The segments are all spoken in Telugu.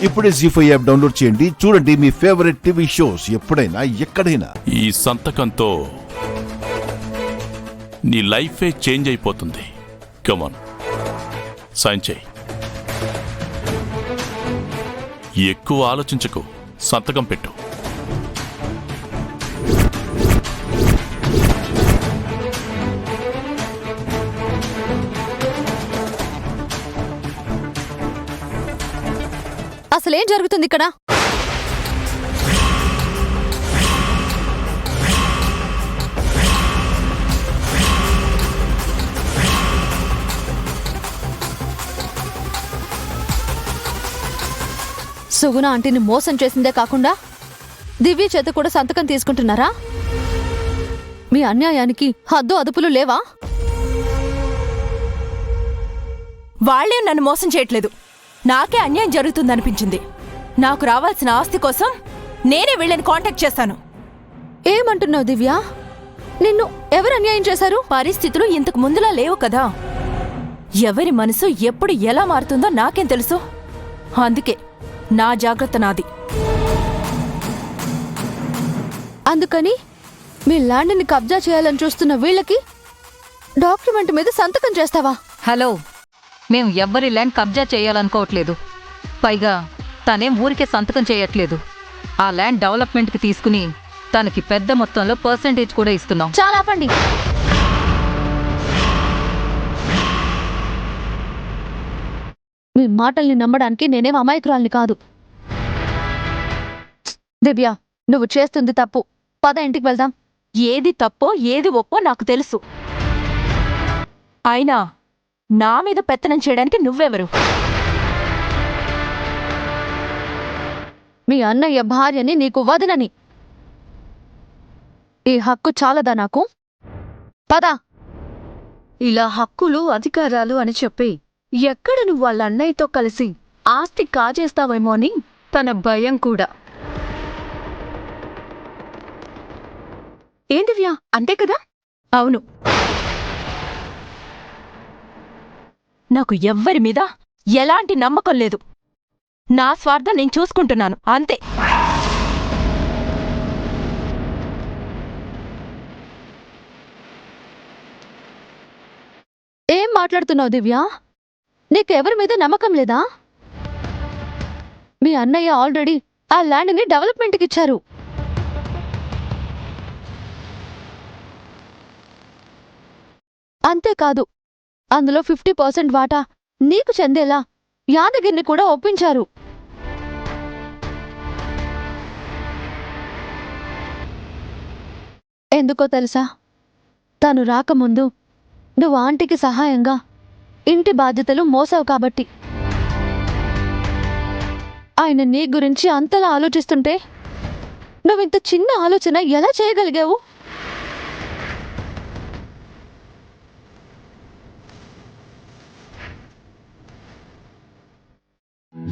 ఇప్పుడే జీ5 యాప్ డౌన్లోడ్ చేయండి. చూడండి మీ ఫేవరెట్ టీవీ షోస్ ఎప్పుడైనా ఎక్కడైనా. ఈ సంతకంతో నీ లైఫే చేంజ్ అయిపోతుంది. కమాన్, సైన్ చేయి. ఎక్కువ ఆలోచించకు, సంతకం పెట్టు. అసలేం జరుగుతుంది ఇక్కడ? సుగుణ ఆంటీని మోసం చేసిందే కాకుండా దివ్య చేత కూడా సంతకం తీసుకుంటున్నారా? మీ అన్యాయానికి హద్దు అదుపులు లేవా? వాళ్లే నన్ను మోసం చేయట్లేదు, నాకే అన్యాయం జరుగుతుందనిపించింది. నాకు రావాల్సిన ఆస్తి కోసం నేనే వీళ్ళని కాంటాక్ట్ చేస్తాను. ఏమంటున్నావు దివ్య? నిన్ను ఎవరు అన్యాయం చేశారు? పరిస్థితులు ఇంతకు ముందులా లేవు కదా. ఎవరి మనసు ఎప్పుడు ఎలా మారుతుందో నాకేం తెలుసు. అందుకే నా జాగ్రత్త నాది. అందుకని మీ ల్యాండ్ని కబ్జా చేయాలని చూస్తున్న వీళ్ళకి డాక్యుమెంట్ మీద సంతకం చేస్తావా? హలో, మేం ఎవ్వరి ల్యాండ్ కబ్జా చేయాలనుకోవట్లేదు. పైగా తనేం ఊరికే సంతకం చేయట్లేదు. ఆ ల్యాండ్ డెవలప్మెంట్కి తీసుకుని తనకి పెద్ద మొత్తంలో పర్సెంటేజ్ కూడా ఇస్తున్నాం. చాలా ఆపండి. మీ మాటల్ని నమ్మడానికి నేనేం అమాయకురాల్ని కాదు. దివ్య, నువ్వు చేస్తుంది తప్పు. పద, ఇంటికి వెళ్దాం. ఏది తప్పో ఏది ఒప్పో నాకు తెలుసు. అయినా నా మీద పెత్తనం చేయడానికి నువ్వెవరు? మీ అన్నయ్య భార్యని నీకు వదినని. ఈ హక్కు చాలదా నాకు? పద. ఇలా హక్కులు అధికారాలు అని చెప్పి ఎక్కడ నువ్వు వాళ్ళ అన్నయ్యతో కలిసి ఆస్తి కాజేస్తావేమో అని తన భయం కూడా. ఏం దివ్య, అంతే కదా? అవును, నాకు ఎవ్వరి మీద ఎలాంటి నమ్మకం లేదు. నా స్వార్థం నేను చూసుకుంటున్నాను, అంతే. ఏం మాట్లాడుతున్నావు దివ్య? నీకెవరి మీద నమ్మకం లేదా? మీ అన్నయ్య ఆల్రెడీ ఆ ల్యాండ్ని డెవలప్మెంట్కి ఇచ్చారు. అంతేకాదు, అందులో 50% వాటా నీకు చెందేలా యాదగిరిని కూడా ఒప్పించారు. ఎందుకో తెలుసా? తను రాకముందు నువ్వు ఆంటీకి సహాయంగా ఇంటి బాధ్యతలు మోసావు కాబట్టి. ఆయన నీ గురించి అంతలా ఆలోచిస్తుంటే నువ్వింత చిన్న ఆలోచన ఎలా చేయగలిగావు?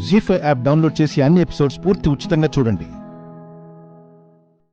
జీ5 యాప్ డౌన్లోడ్ చేసి అన్ని ఎపిసోడ్స్ పూర్తి ఉచితంగా చూడండి.